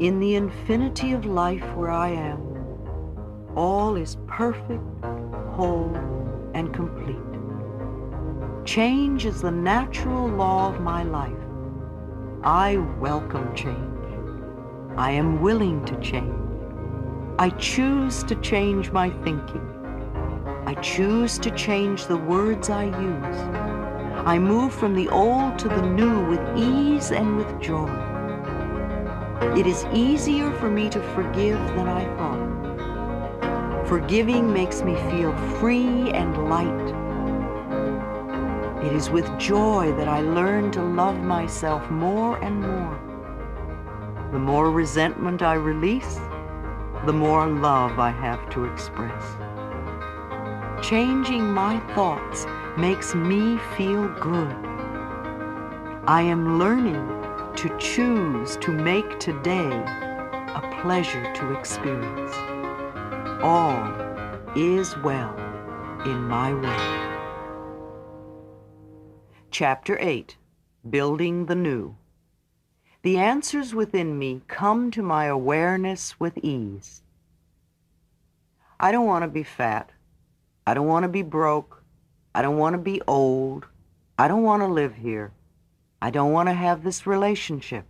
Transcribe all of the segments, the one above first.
In the infinity of life where I am, all is perfect, whole, and complete. Change is the natural law of my life. I welcome change. I am willing to change. I choose to change my thinking. I choose to change the words I use. I move from the old to the new with ease and with joy. It is easier for me to forgive than I thought. Forgiving makes me feel free and light. It is with joy that I learn to love myself more and more. The more resentment I release, the more love I have to express. Changing my thoughts makes me feel good. I am learning to choose to make today a pleasure to experience. All is well in my way. Chapter 8, Building the New. The answers within me come to my awareness with ease. I don't want to be fat. I don't want to be broke. I don't want to be old. I don't want to live here. I don't want to have this relationship.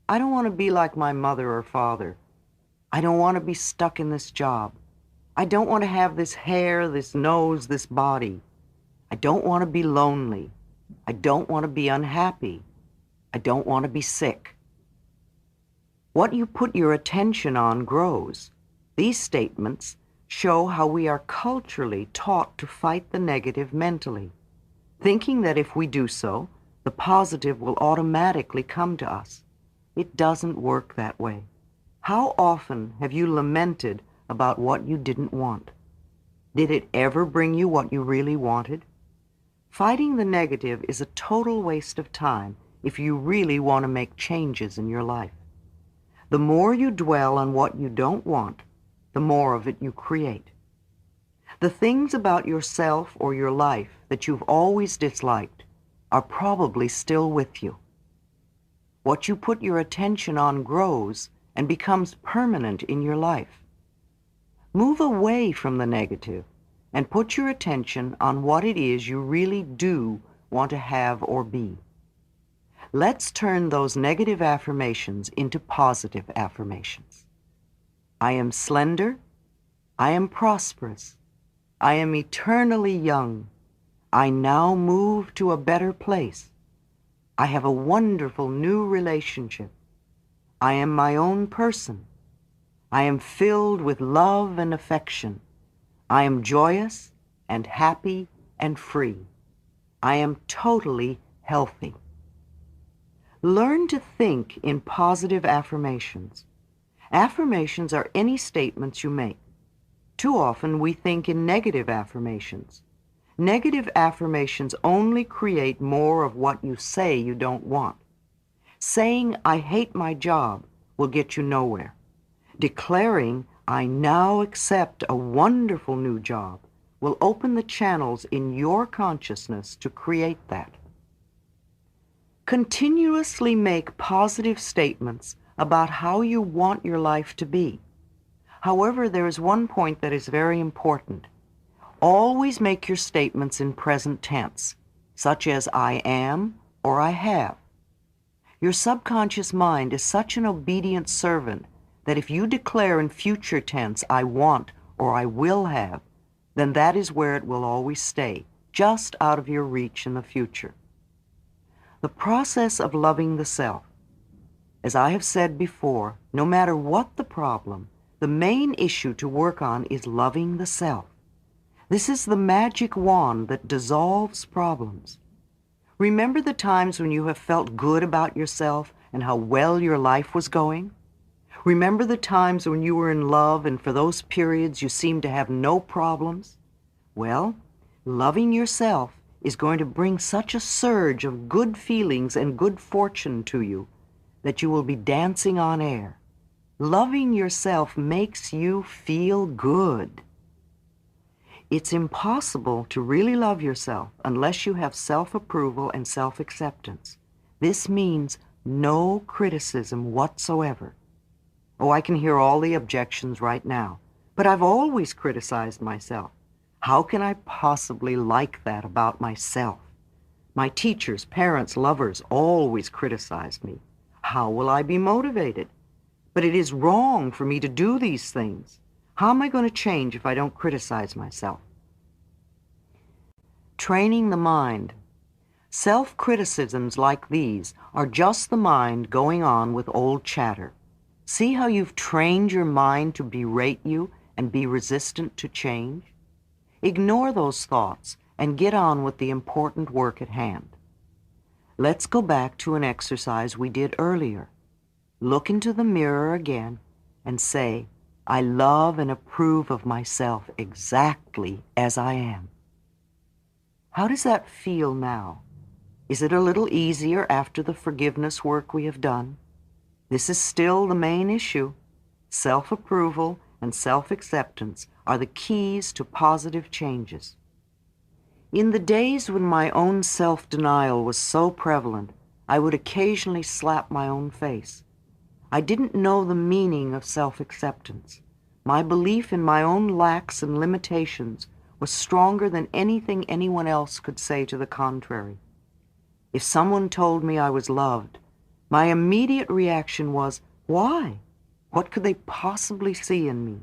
I don't want to be like my mother or father. I don't want to be stuck in this job. I don't want to have this hair, this nose, this body. I don't want to be lonely. I don't want to be unhappy. I don't want to be sick. What you put your attention on grows. These statements show how we are culturally taught to fight the negative mentally, thinking that if we do so, the positive will automatically come to us. It doesn't work that way. How often have you lamented about what you didn't want? Did it ever bring you what you really wanted? Fighting the negative is a total waste of time if you really want to make changes in your life. The more you dwell on what you don't want, the more of it you create. The things about yourself or your life that you've always disliked are probably still with you. What you put your attention on grows and becomes permanent in your life. Move away from the negative and put your attention on what it is you really do want to have or be. Let's turn those negative affirmations into positive affirmations. I am slender. I am prosperous. I am eternally young. I now move to a better place. I have a wonderful new relationship. I am my own person. I am filled with love and affection. I am joyous and happy and free. I am totally healthy. Learn to think in positive affirmations. Affirmations are any statements you make. Too often we think in negative affirmations. Negative affirmations only create more of what you say you don't want. Saying, I hate my job, will get you nowhere. Declaring, I now accept a wonderful new job, will open the channels in your consciousness to create that. Continuously make positive statements about how you want your life to be. However, there is one point that is very important. Always make your statements in present tense, such as I am or I have. Your subconscious mind is such an obedient servant that if you declare in future tense, I want or I will have, then that is where it will always stay, just out of your reach in the future. The process of loving the self. As I have said before, no matter what the problem, the main issue to work on is loving the self. This is the magic wand that dissolves problems. Remember the times when you have felt good about yourself and how well your life was going? Remember the times when you were in love and for those periods you seemed to have no problems? Well, loving yourself is going to bring such a surge of good feelings and good fortune to you that you will be dancing on air. Loving yourself makes you feel good. It's impossible to really love yourself unless you have self-approval and self-acceptance. This means no criticism whatsoever. Oh, I can hear all the objections right now, but I've always criticized myself. How can I possibly like that about myself? My teachers, parents, lovers always criticized me. How will I be motivated? But it is wrong for me to do these things. How am I going to change if I don't criticize myself? Training the mind. Self-criticisms like these are just the mind going on with old chatter. See how you've trained your mind to berate you and be resistant to change? Ignore those thoughts and get on with the important work at hand. Let's go back to an exercise we did earlier. Look into the mirror again and say, I love and approve of myself exactly as I am. How does that feel now? Is it a little easier after the forgiveness work we have done? This is still the main issue. Self-approval and self-acceptance are the keys to positive changes. In the days when my own self-denial was so prevalent, I would occasionally slap my own face. I didn't know the meaning of self-acceptance. My belief in my own lacks and limitations was stronger than anything anyone else could say to the contrary. If someone told me I was loved, my immediate reaction was, why? What could they possibly see in me?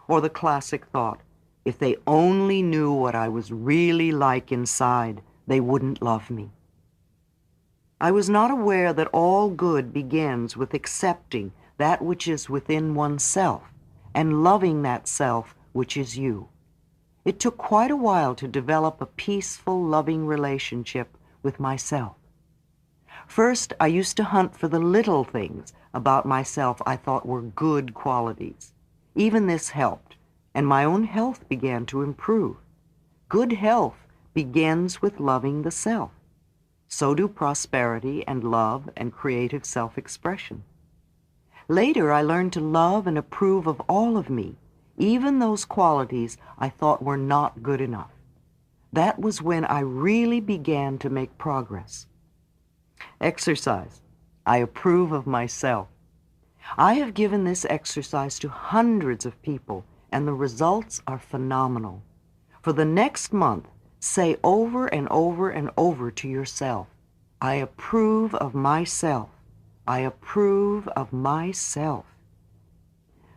Or the classic thought, if they only knew what I was really like inside, they wouldn't love me. I was not aware that all good begins with accepting that which is within oneself and loving that self which is you. It took quite a while to develop a peaceful, loving relationship with myself. First, I used to hunt for the little things about myself I thought were good qualities. Even this helped, and my own health began to improve. Good health begins with loving the self. So do prosperity and love and creative self-expression. Later, I learned to love and approve of all of me, even those qualities I thought were not good enough. That was when I really began to make progress. Exercise. I approve of myself. I have given this exercise to hundreds of people, and the results are phenomenal. For the next month, say over and over and over to yourself, I approve of myself. I approve of myself.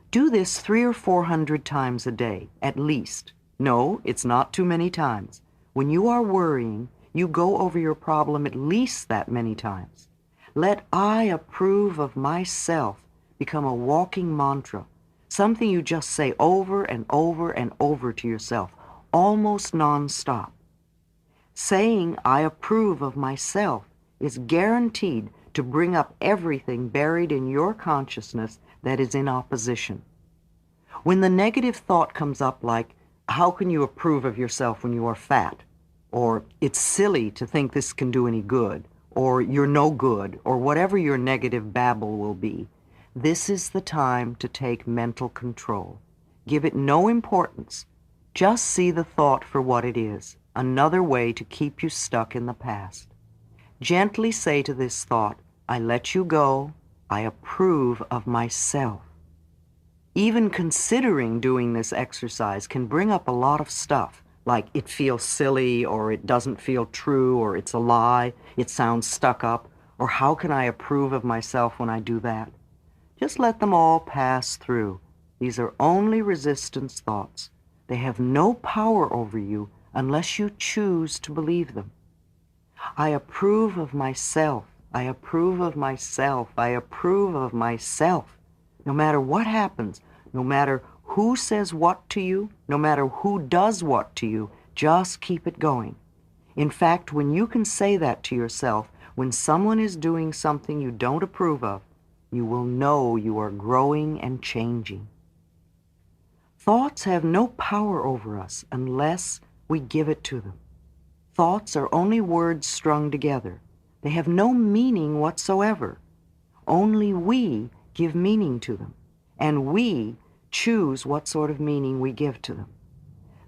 Do this 300 or 400 times a day, at least. No, it's not too many times. When you are worrying, you go over your problem at least that many times. Let I approve of myself become a walking mantra, something you just say over and over and over to yourself, almost non-stop. Saying I approve of myself is guaranteed to bring up everything buried in your consciousness that is in opposition. When the negative thought comes up like, how can you approve of yourself when you are fat? Or it's silly to think this can do any good, or you're no good, or whatever your negative babble will be, this is the time to take mental control. Give it no importance. Just see the thought for what it is, another way to keep you stuck in the past. Gently say to this thought, I let you go, I approve of myself. Even considering doing this exercise can bring up a lot of stuff, like it feels silly, or it doesn't feel true, or it's a lie, it sounds stuck up, or how can I approve of myself when I do that? Just let them all pass through. These are only resistance thoughts. They have no power over you unless you choose to believe them. I approve of myself. I approve of myself. I approve of myself. No matter what happens, no matter who says what to you, no matter who does what to you, just keep it going. In fact, when you can say that to yourself, when someone is doing something you don't approve of, you will know you are growing and changing. Thoughts have no power over us unless we give it to them. Thoughts are only words strung together. They have no meaning whatsoever. Only we give meaning to them, and we choose what sort of meaning we give to them.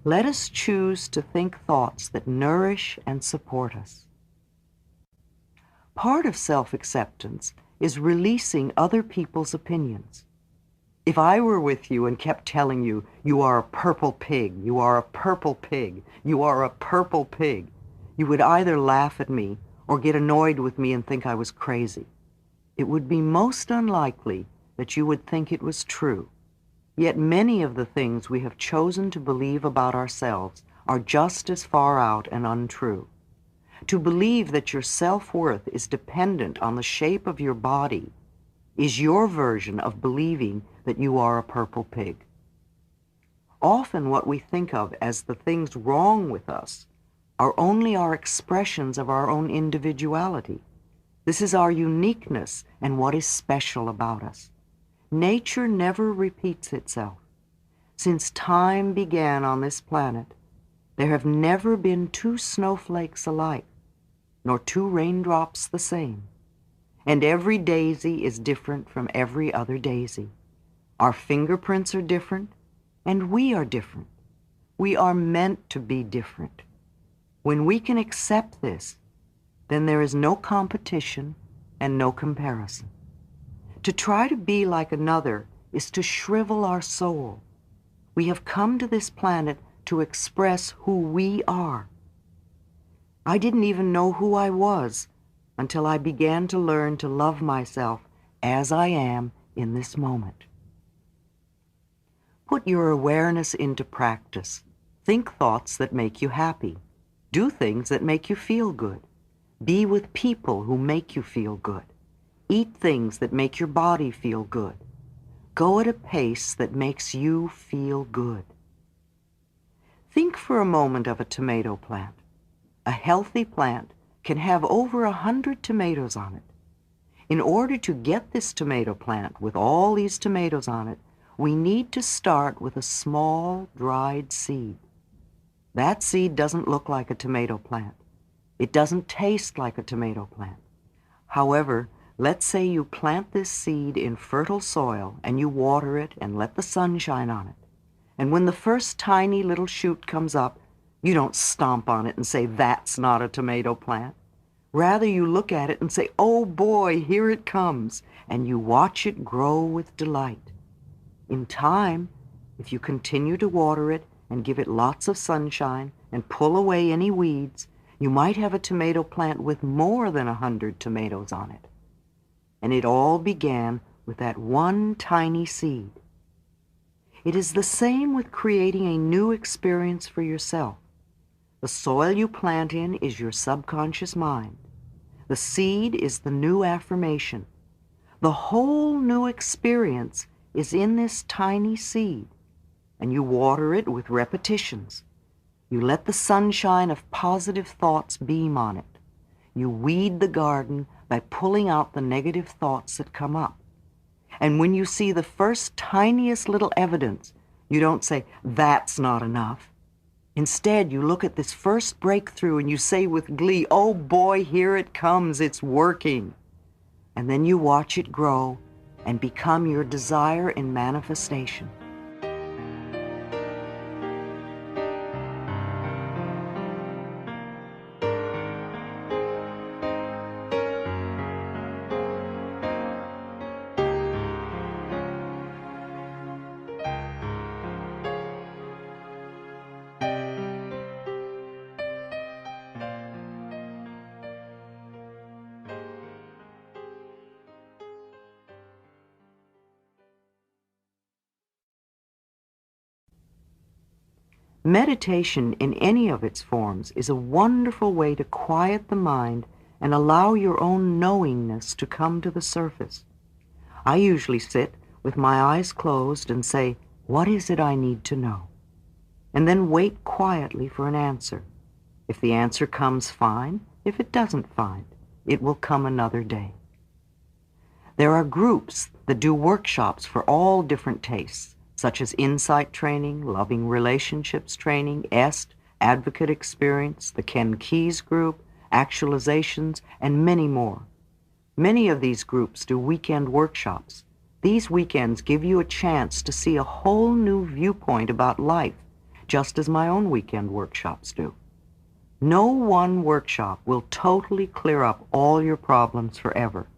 Let us choose to think thoughts that nourish and support us. Part of self-acceptance is releasing other people's opinions. If I were with you and kept telling you, you are a purple pig, you are a purple pig, you are a purple pig, you would either laugh at me or get annoyed with me and think I was crazy. It would be most unlikely that you would think it was true. Yet many of the things we have chosen to believe about ourselves are just as far out and untrue. To believe that your self-worth is dependent on the shape of your body is your version of believing that you are a purple pig. Often what we think of as the things wrong with us are only our expressions of our own individuality. This is our uniqueness and what is special about us. Nature never repeats itself. Since time began on this planet, there have never been two snowflakes alike, nor two raindrops the same. And every daisy is different from every other daisy. Our fingerprints are different, and we are different. We are meant to be different. When we can accept this, then there is no competition and no comparison. To try to be like another is to shrivel our soul. We have come to this planet to express who we are. I didn't even know who I was until I began to learn to love myself as I am in this moment. Put your awareness into practice. Think thoughts that make you happy. Do things that make you feel good. Be with people who make you feel good. Eat things that make your body feel good. Go at a pace that makes you feel good. Think for a moment of a tomato plant. A healthy plant can have over 100 tomatoes on it. In order to get this tomato plant with all these tomatoes on it, we need to start with a small, dried seed. That seed doesn't look like a tomato plant. It doesn't taste like a tomato plant. However, let's say you plant this seed in fertile soil and you water it and let the sun shine on it. And when the first tiny little shoot comes up, you don't stomp on it and say, "That's not a tomato plant." Rather, you look at it and say, "Oh boy, here it comes," and you watch it grow with delight. In time, if you continue to water it and give it lots of sunshine and pull away any weeds, you might have a tomato plant with more than 100 tomatoes on it. And it all began with that one tiny seed. It is the same with creating a new experience for yourself. The soil you plant in is your subconscious mind. The seed is the new affirmation. The whole new experience is in this tiny seed, and you water it with repetitions. You let the sunshine of positive thoughts beam on it. You weed the garden by pulling out the negative thoughts that come up. And when you see the first tiniest little evidence, you don't say, "That's not enough." Instead, you look at this first breakthrough and you say with glee, "Oh boy, here it comes, it's working." And then you watch it grow and become your desire in manifestation. Meditation in any of its forms is a wonderful way to quiet the mind and allow your own knowingness to come to the surface. I usually sit with my eyes closed and say, "What is it I need to know?" And then wait quietly for an answer. If the answer comes, fine. If it doesn't, fine. It will come another day. There are groups that do workshops for all different tastes, such as insight training, loving relationships training, EST, advocate experience, the Ken Keyes group, actualizations, and many more. Many of these groups do weekend workshops. These weekends give you a chance to see a whole new viewpoint about life, just as my own weekend workshops do. No one workshop will totally clear up all your problems forever.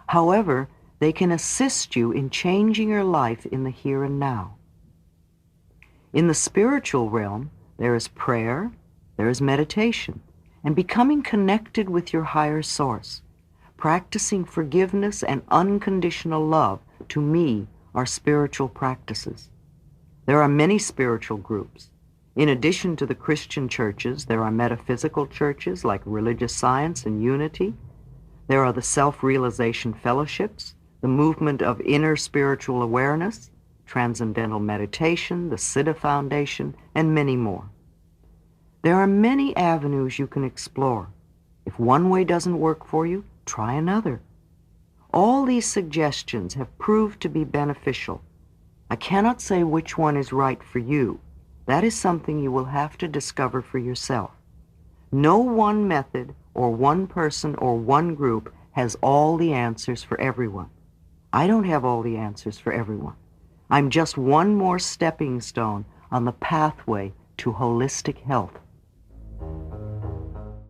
However, They can assist you in changing your life in the here and now. In the spiritual realm, there is prayer, there is meditation, and becoming connected with your higher source. Practicing forgiveness and unconditional love, to me, are spiritual practices. There are many spiritual groups. In addition to the Christian churches, there are metaphysical churches like Religious Science and Unity. There are the Self-Realization Fellowships, the Movement of Inner Spiritual Awareness, Transcendental Meditation, the Siddha Foundation, and many more. There are many avenues you can explore. If one way doesn't work for you, try another. All these suggestions have proved to be beneficial. I cannot say which one is right for you. That is something you will have to discover for yourself. No one method or one person or one group has all the answers for everyone. I don't have all the answers for everyone. I'm just one more stepping stone on the pathway to holistic health.